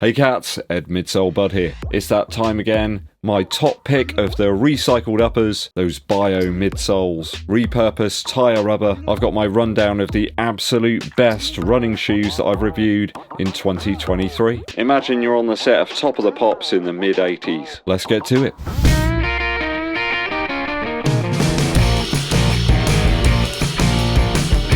Hey cats, Ed Midsole Bud here. It's that time again. My top pick of the recycled uppers, those bio midsoles, repurposed tyre rubber. I've got my rundown of the absolute best running shoes that I've reviewed in 2023. Imagine you're on the set of Top of the Pops in the mid-80s. Let's get to it.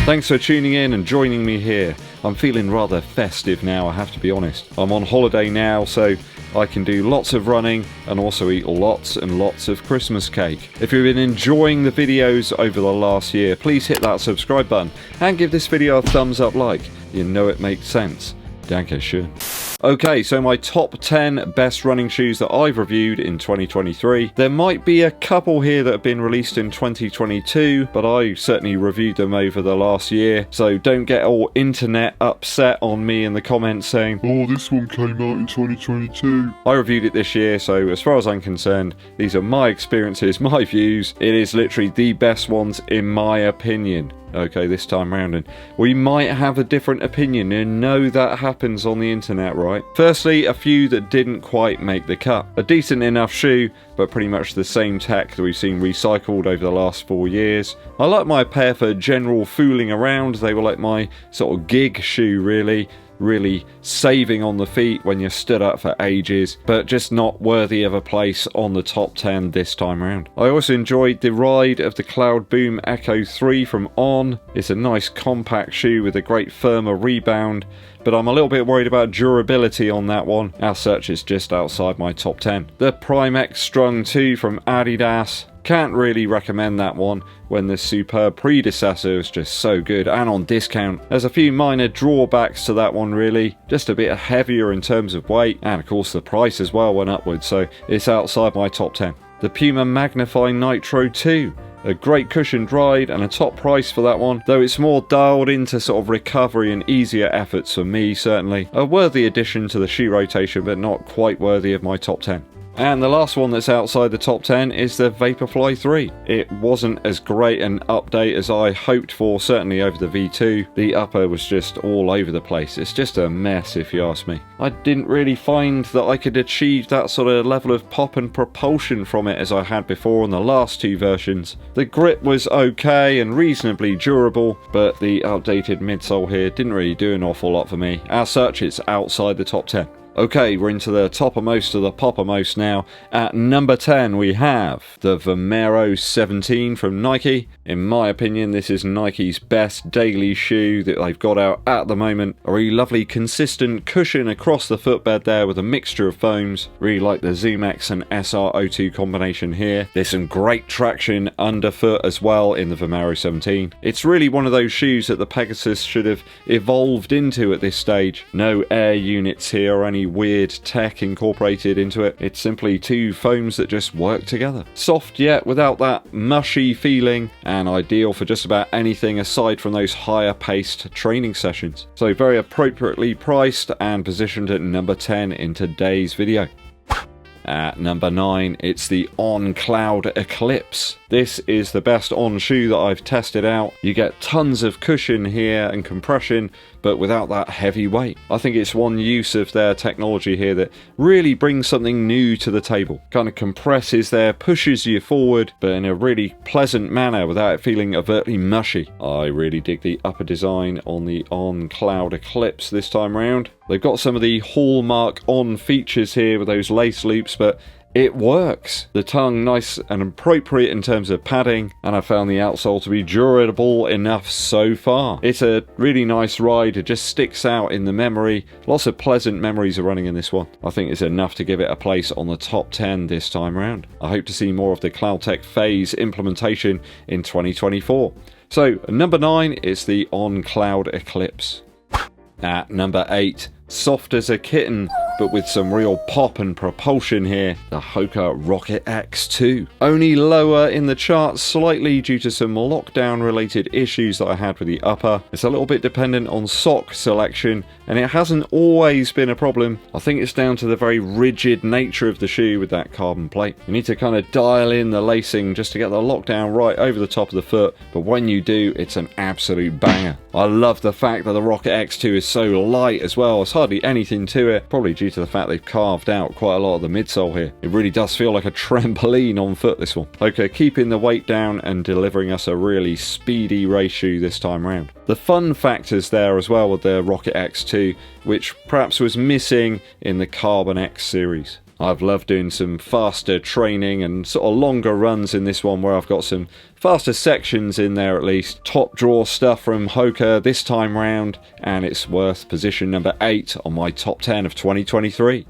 Thanks for tuning in and joining me here. I'm feeling rather festive now, I have to be honest. I'm on holiday now, so I can do lots of running and also eat lots and lots of Christmas cake. If you've been enjoying the videos over the last year, please hit that subscribe button and give this video a thumbs up like. You know it makes sense. Danke schön. Okay, so my top 10 best running shoes that I've reviewed in 2023. There might be a couple here that have been released in 2022, but I certainly reviewed them over the last year, so don't get all internet upset on me in the comments saying, "Oh, this one came out in 2022. I reviewed it this year, so as far as I'm concerned, these are my experiences, my views. It is literally the best ones in my opinion. Okay, this time round, and we might have a different opinion, and know that happens on the internet, right? Firstly, a few that didn't quite make the cut. A decent enough shoe, but pretty much the same tech that we've seen recycled over the last 4 years. I like my pair for general fooling around. They were like my sort of gig shoe, really saving on the feet when you're stood up for ages, but just not worthy of a place on the top 10 this time around. I also enjoyed the ride of the Cloud Boom Echo 3 from On. It's a nice compact shoe with a great firmer rebound, but I'm a little bit worried about durability on that one. As such, it's just outside my top 10. The Prime X Strung 2 from Adidas. Can't really recommend that one when the superb predecessor is just so good and on discount. There's a few minor drawbacks to that one really, just a bit heavier in terms of weight, and of course the price as well went upwards, so it's outside my top 10. The Puma Magnify Nitro 2. A great cushioned ride and a top price for that one, though it's more dialed into sort of recovery and easier efforts for me certainly. A worthy addition to the shoe rotation, but not quite worthy of my top 10. And the last one that's outside the top 10 is the Vaporfly 3. It wasn't as great an update as I hoped for, certainly over the V2. The upper was just all over the place. It's just a mess if you ask me. I didn't really find that I could achieve that sort of level of pop and propulsion from it as I had before on the last two versions. The grip was okay and reasonably durable, but the updated midsole here didn't really do an awful lot for me. As such, it's outside the top 10. Okay, we're into the toppermost of the poppermost now. At number 10 we have the VOMERO 17 from Nike. In my opinion, this is Nike's best daily shoe that they've got out at the moment. A really lovely consistent cushion across the footbed there with a mixture of foams. Really like the Zoom X and SR02 combination here. There's some great traction underfoot as well in the VOMERO 17. It's really one of those shoes that the Pegasus should have evolved into at this stage. No air units here or any weird tech incorporated into it. It's simply two foams that just work together. Soft yet without that mushy feeling, and ideal for just about anything aside from those higher paced training sessions. So very appropriately priced and positioned at number 10 in today's video. At number 9, it's the On Cloud Eclipse. This is the best On shoe that I've tested out. You get tons of cushion here and compression, but without that heavy weight. I think it's one use of their technology here that really brings something new to the table. Kind of compresses there, pushes you forward, but in a really pleasant manner without it feeling overtly mushy. I really dig the upper design on the On Cloud Eclipse this time round. They've got some of the hallmark On features here with those lace loops, but it works. The tongue nice and appropriate in terms of padding, and I found the outsole to be durable enough so far. It's a really nice ride. It just sticks out in the memory. Lots of pleasant memories are running in this one. I think it's enough to give it a place on the top 10 this time around. I hope to see more of the CloudTech phase implementation in 2024. So number 9 is the On Cloud Eclipse. At number 8, soft as a kitten, but with some real pop and propulsion here, the HOKA Rocket X2. Only lower in the charts slightly due to some lockdown related issues that I had with the upper. It's a little bit dependent on sock selection, and it hasn't always been a problem. I think it's down to the very rigid nature of the shoe with that carbon plate. You need to kind of dial in the lacing just to get the lockdown right over the top of the foot, but when you do, it's an absolute banger. I love the fact that the Rocket X2 is so light as well. There's hardly anything to it, probably due due to the fact they've carved out quite a lot of the midsole here. It really does feel like a trampoline on foot, this one. Okay, keeping the weight down and delivering us a really speedy race shoe this time round. The fun factors there as well with the Rocket X2, which perhaps was missing in the Carbon X series. I've loved doing some faster training and sort of longer runs in this one where I've got some faster sections in there at least. Top draw stuff from HOKA this time round, and it's worth position number 8 on my top 10 of 2023.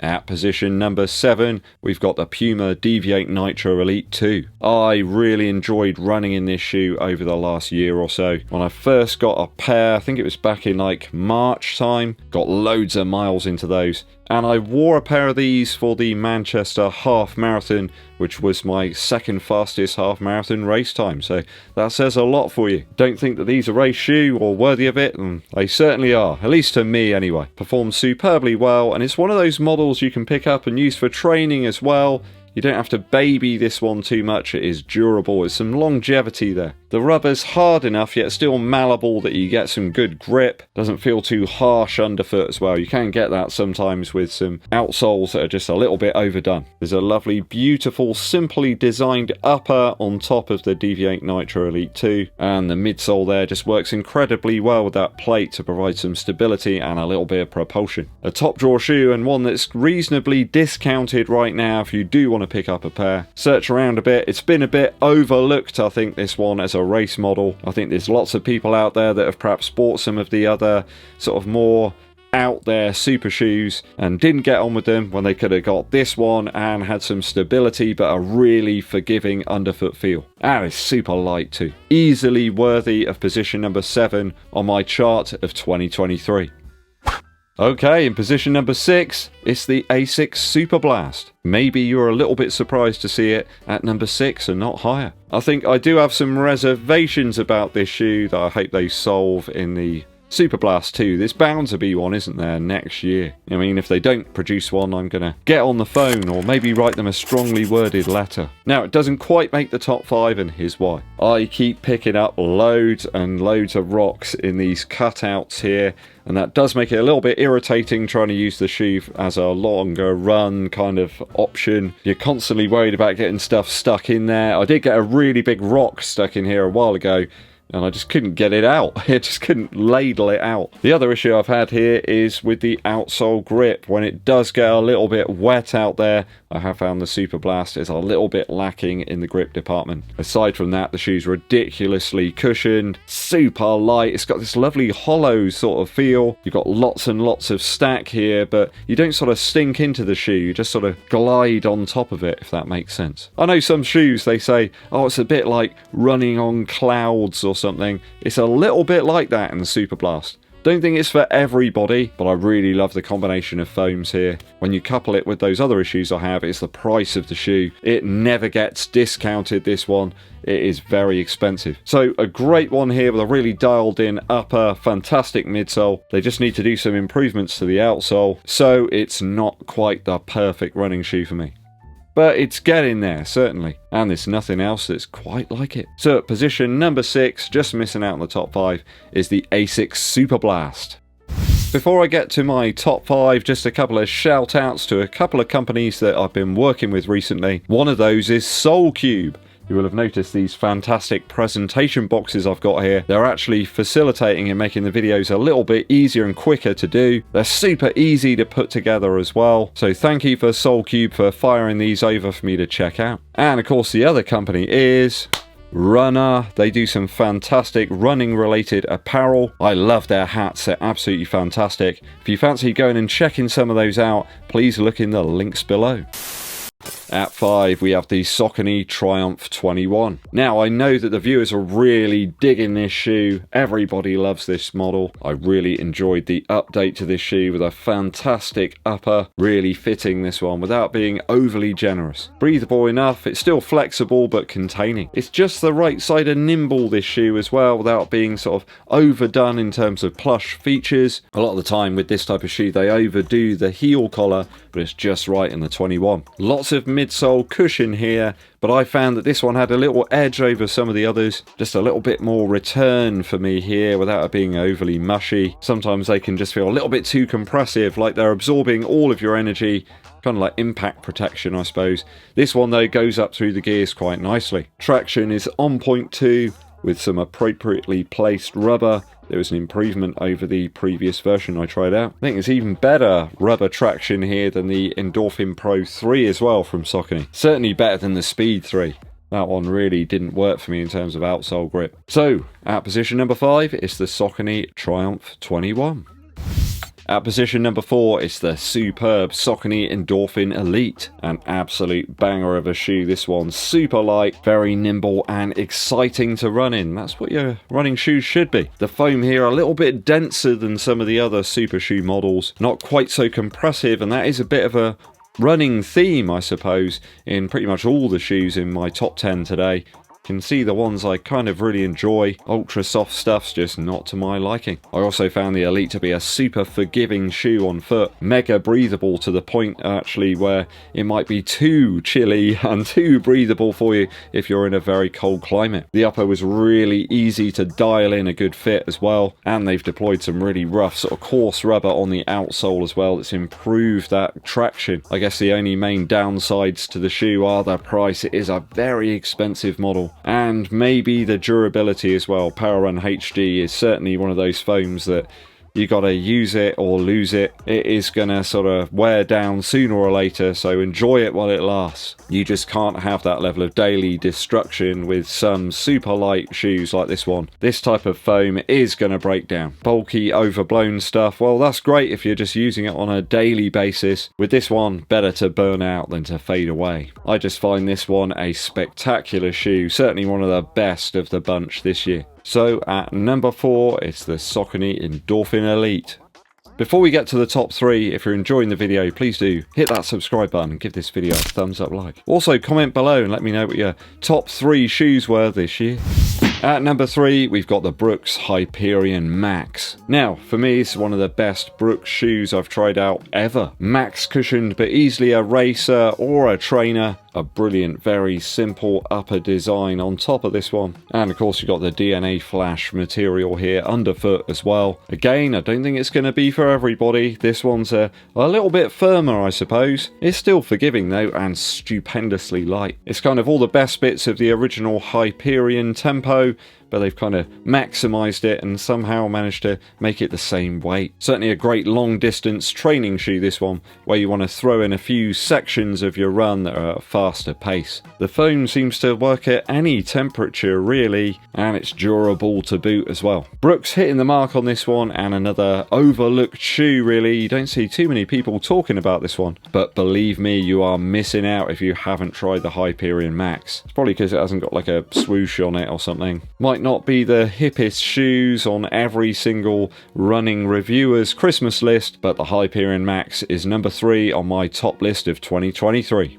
At position number 7, we've got the Puma Deviate Nitro Elite 2. I really enjoyed running in this shoe over the last year or so. When I first got a pair, I think it was back in like March time, got loads of miles into those. And I wore a pair of these for the Manchester Half Marathon, which was my second fastest half marathon race time. So that says a lot for you. Don't think that these are race shoe or worthy of it? And they certainly are, at least to me anyway. Performs superbly well, and it's one of those models you can pick up and use for training as well. You don't have to baby this one too much. It is durable. There's some longevity there. The rubber's hard enough yet still malleable that you get some good grip. Doesn't feel too harsh underfoot as well. You can get that sometimes with some outsoles that are just a little bit overdone. There's a lovely, beautiful, simply designed upper on top of the Deviate Nitro Elite 2. And the midsole there just works incredibly well with that plate to provide some stability and a little bit of propulsion. A top drawer shoe, and one that's reasonably discounted right now if you do want to pick up a pair. Search around a bit. It's been a bit overlooked, I think, this one as a race model. I think there's lots of people out there that have perhaps bought some of the other sort of more out there super shoes and didn't get on with them when they could have got this one and had some stability but a really forgiving underfoot feel. And it's super light too. Easily worthy of position number 7 on my chart of 2023. Okay, in position number 6, it's the Asics SUPERBLAST. Maybe you're a little bit surprised to see it at number 6 and not higher. I think I do have some reservations about this shoe that I hope they solve in the SUPERBLAST 2. There's bound to be one, isn't there, next year? I mean, if they don't produce one, I'm going to get on the phone or maybe write them a strongly worded letter. Now, it doesn't quite make the top 5, and here's why. I keep picking up loads and loads of rocks in these cutouts here, and that does make it a little bit irritating trying to use the shoe as a longer run kind of option. You're constantly worried about getting stuff stuck in there. I did get a really big rock stuck in here a while ago, and I just couldn't get it out. I just couldn't ladle it out. The other issue I've had here is with the outsole grip. When it does get a little bit wet out there, I have found the SUPERBLAST is a little bit lacking in the grip department. Aside from that, the shoe's ridiculously cushioned, super light. It's got this lovely hollow sort of feel. You've got lots and lots of stack here, but you don't sort of sink into the shoe. You just sort of glide on top of it, if that makes sense. I know some shoes, they say, oh, it's a bit like running on clouds or something. It's a little bit like that in the SUPERBLAST. Don't think it's for everybody, but I really love the combination of foams here. When you couple it with those other issues I have, it's the price of the shoe. It never gets discounted, this one. It is very expensive. So a great one here with a really dialed in upper, fantastic midsole. They just need to do some improvements to the outsole, so it's not quite the perfect running shoe for me. But it's getting there, certainly. And there's nothing else that's quite like it. So at position number 6, just missing out on the top 5, is the Asics SUPERBLAST. Before I get to my top 5, just a couple of shout outs to a couple of companies that I've been working with recently. One of those is SoulCube. You will have noticed these fantastic presentation boxes I've got here. They're actually facilitating and making the videos a little bit easier and quicker to do. They're super easy to put together as well. So thank you for SoulCube for firing these over for me to check out. And of course the other company is Runner. They do some fantastic running related apparel. I love their hats, they're absolutely fantastic. If you fancy going and checking some of those out, please look in the links below. At 5, we have the SAUCONY Triumph 21. Now, I know that the viewers are really digging this shoe. Everybody loves this model. I really enjoyed the update to this shoe with a fantastic upper, really fitting this one without being overly generous. Breathable enough, it's still flexible but containing. It's just the right side of nimble, this shoe as well, without being sort of overdone in terms of plush features. A lot of the time with this type of shoe, they overdo the heel collar, but it's just right in the 21. Lots lots of midsole cushion here, but I found that this one had a little edge over some of the others. Just a little bit more return for me here without it being overly mushy. Sometimes they can just feel a little bit too compressive, like they're absorbing all of your energy. Kind of like impact protection, I suppose. This one, though, goes up through the gears quite nicely. Traction is on point too, with some appropriately placed rubber. There was an improvement over the previous version I tried out. I think it's even better rubber traction here than the Endorphin Pro 3 as well from SAUCONY. Certainly better than the Speed 3. That one really didn't work for me in terms of outsole grip. So, at position number 5 is the SAUCONY Triumph 21. At position number 4 is the superb SAUCONY Endorphin Elite. An absolute banger of a shoe, this one. Super light, very nimble and exciting to run in. That's what your running shoes should be. The foam here a little bit denser than some of the other super shoe models. Not quite so compressive, and that is a bit of a running theme, I suppose, in pretty much all the shoes in my top 10 today. Can see the ones I kind of really enjoy. Ultra soft stuff's just not to my liking. I also found the Elite to be a super forgiving shoe on foot. Mega breathable to the point actually where it might be too chilly and too breathable for you if you're in a very cold climate. The upper was really easy to dial in a good fit as well, and they've deployed some really rough sort of coarse rubber on the outsole as well that's improved that traction. I guess the only main downsides to the shoe are the price. It is a very expensive model. And maybe the durability as well. Power Run HD is certainly one of those foams that you gotta use it or lose it. It is gonna sort of wear down sooner or later, so enjoy it while it lasts. You just can't have that level of daily destruction with some super light shoes like this one. This type of foam is gonna break down. Bulky, overblown stuff, well, that's great if you're just using it on a daily basis. With this one, better to burn out than to fade away. I just find this one a spectacular shoe, certainly one of the best of the bunch this year. So at number 4, it's the SAUCONY Endorphin Elite. Before we get to the top 3, if you're enjoying the video, please do hit that subscribe button and give this video a thumbs up like. Also, comment below and let me know what your top 3 shoes were this year. At number 3, we've got the Brooks Hyperion Max. Now, for me, it's one of the best Brooks shoes I've tried out ever. Max cushioned, but easily a racer or a trainer. A brilliant, very simple upper design on top of this one. And of course, you've got the DNA Flash material here underfoot as well. Again, I don't think it's going to be for everybody. This one's a little bit firmer, I suppose. It's still forgiving though, and stupendously light. It's kind of all the best bits of the original Hyperion tempo, but they've kind of maximized it and somehow managed to make it the same weight. Certainly a great long distance training shoe, this one, where you want to throw in a few sections of your run that are at a faster pace. The foam seems to work at any temperature really, and it's durable to boot as well. Brooks hitting the mark on this one, and another overlooked shoe really. You don't see too many people talking about this one, but believe me, you are missing out if you haven't tried the Hyperion Max. It's probably because it hasn't got like a swoosh on it or something. Might not be the hippest shoes on every single running reviewer's Christmas list, but the Hyperion Max is number 3 on my top list of 2023.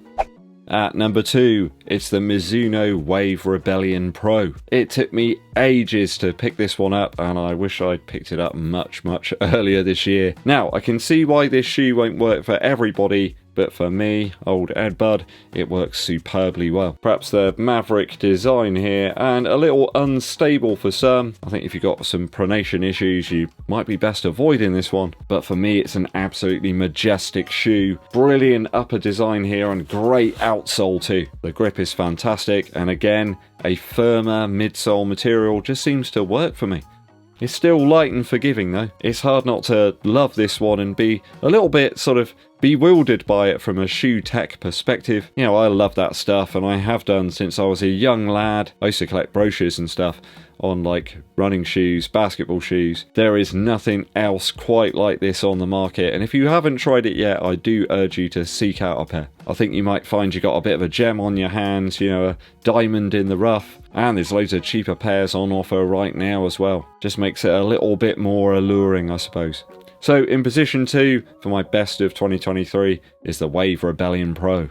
At number 2, it's the MIZUNO Wave Rebellion Pro. It took me ages to pick this one up, and I wish I'd picked it up much earlier this year. Now, I can see why this shoe won't work for everybody, but for me, old Eddbud, it works superbly well. Perhaps the Maverick design here, and a little unstable for some. I think if you've got some pronation issues, you might be best avoiding this one. But for me, it's an absolutely majestic shoe. Brilliant upper design here, and great outsole too. The grip is fantastic, and again, a firmer midsole material just seems to work for me. It's still light and forgiving though. It's hard not to love this one and be a little bit sort of bewildered by it from a shoe tech perspective. You know, I love that stuff, and I have done since I was a young lad. I used to collect brochures and stuff on like running shoes, basketball shoes. There is nothing else quite like this on the market, and if you haven't tried it yet, I do urge you to seek out a pair. I think you might find you got a bit of a gem on your hands, you know, a diamond in the rough, and there's loads of cheaper pairs on offer right now as well. Just makes it a little bit more alluring, I suppose. So in position 2 for my best of 2023 is the Wave Rebellion Pro.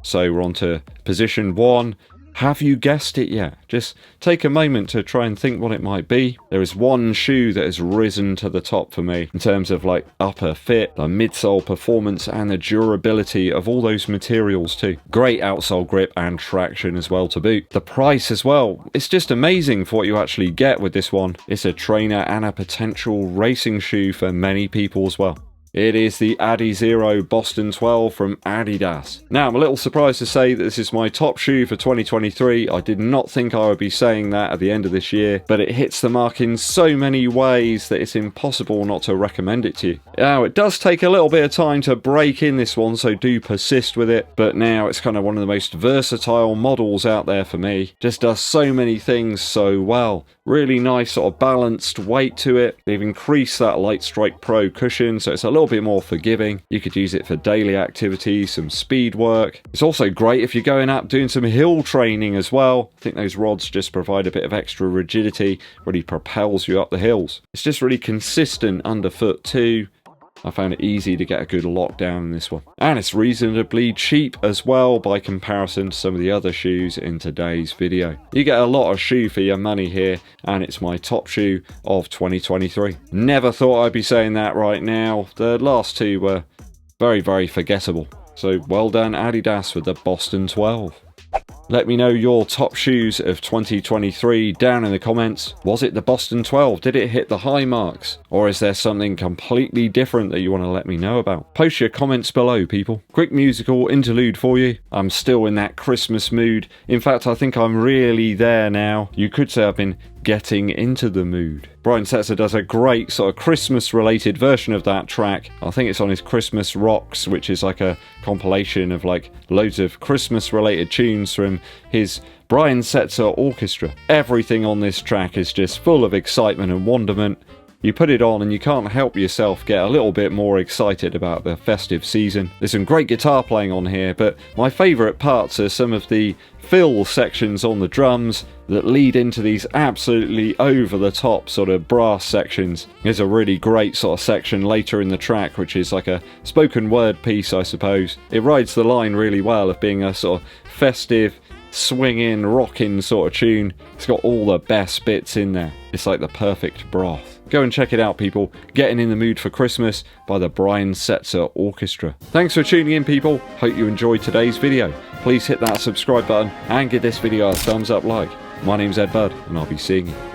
So we're on to position 1, Have you guessed it yet? Just take a moment to try and think what it might be. There is one shoe that has risen to the top for me in terms of like upper fit, the midsole performance, and the durability of all those materials too. Great outsole grip and traction as well to boot. The price as well, it's just amazing for what you actually get with this one. It's a trainer and a potential racing shoe for many people as well. It is the ADIZERO Boston 12 from Adidas. Now, I'm a little surprised to say that this is my top shoe for 2023. I did not think I would be saying that at the end of this year, but it hits the mark in so many ways that it's impossible not to recommend it to you. Now, it does take a little bit of time to break in this one, so do persist with it, but now it's kind of one of the most versatile models out there for me. Just does so many things so well. Really nice sort of balanced weight to it. They've increased that Light Strike Pro cushion, so it's a little bit more forgiving. You could use it for daily activities, some speed work. It's also great if you're going out doing some hill training as well. I think those rods just provide a bit of extra rigidity, really propels you up the hills. It's just really consistent underfoot too. I found it easy to get a good lockdown in this one. And it's reasonably cheap as well by comparison to some of the other shoes in today's video. You get a lot of shoe for your money here, and it's my top shoe of 2023. Never thought I'd be saying that right now. The last two were very, very forgettable. So well done Adidas with the Boston 12. Let me know your top shoes of 2023 down in the comments. Was it the Boston 12? Did it hit the high marks? Or is there something completely different that you want to let me know about? Post your comments below, people. Quick musical interlude for you. I'm still in that Christmas mood. In fact, I think I'm really there now. You could say I've been getting into the mood. Brian Setzer does a great sort of Christmas related version of that track. I think it's on his Christmas Rocks, which is like a compilation of like loads of Christmas related tunes from his Brian Setzer Orchestra. Everything on this track is just full of excitement and wonderment. You put it on and you can't help yourself get a little bit more excited about the festive season. There's some great guitar playing on here, but my favourite parts are some of the fill sections on the drums that lead into these absolutely over-the-top sort of brass sections. There's a really great sort of section later in the track, which is like a spoken word piece, I suppose. It rides the line really well of being a sort of festive, swinging, rocking sort of tune. It's got all the best bits in there. It's like the perfect broth. Go and check it out, people. Getting in the Mood for Christmas by the Brian Setzer Orchestra. Thanks for tuning in, people. Hope you enjoyed today's video. Please hit that subscribe button and give this video a thumbs up like. My name's Eddbud, and I'll be seeing you